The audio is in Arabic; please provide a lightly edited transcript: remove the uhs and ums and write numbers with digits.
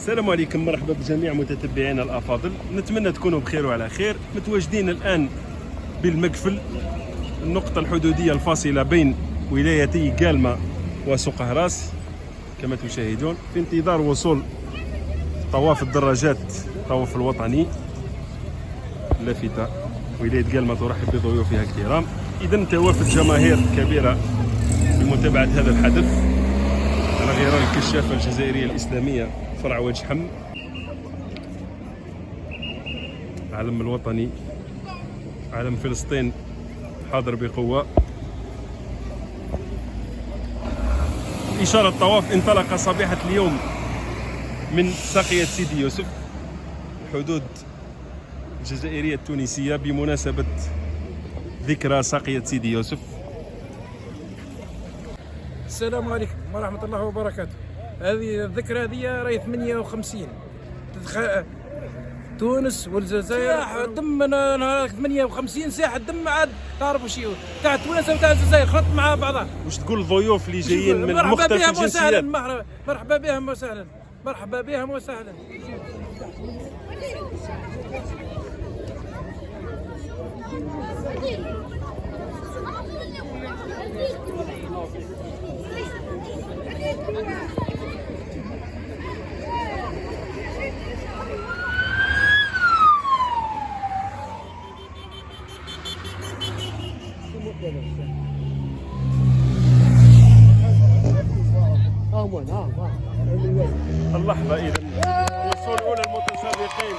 السلام عليكم، مرحبا بجميع متتبعينا الافاضل. نتمنى تكونوا بخير وعلى خير. متواجدين الان بالمقفل، النقطه الحدوديه الفاصله بين ولايتي قالمه وسوق هراس كما تشاهدون، في انتظار وصول طواف الدراجات، الطواف الوطني. لافته ولايه قالمه ترحب بضيوفها الكرام. اذا توافد جماهير كبيره لمتابعه هذا الحدث على غرار الكشافه الجزائريه الاسلاميه فرع وجه حم. العلم الوطني، علم فلسطين حاضر بقوه. إشارة الطواف انطلق صبيحة اليوم من ساقية سيدي يوسف، الحدود الجزائرية التونسية، بمناسبة ذكرى ساقية سيدي يوسف. السلام عليكم ورحمة الله وبركاته. هذه الذكرى هذه راهي 58 تونس والجزائر دم نهار 58 ساحة دم، عاد تعرفوا شيء تاع تونس وتاع الجزائر خلط مع بعضها. واش تقول الضيوف اللي جايين من مختلف الجنسيات؟ مرحبا بهم وسهلا، مرحبا بهم وسهلا. اللحظة إذا وصول أولى المتسابقين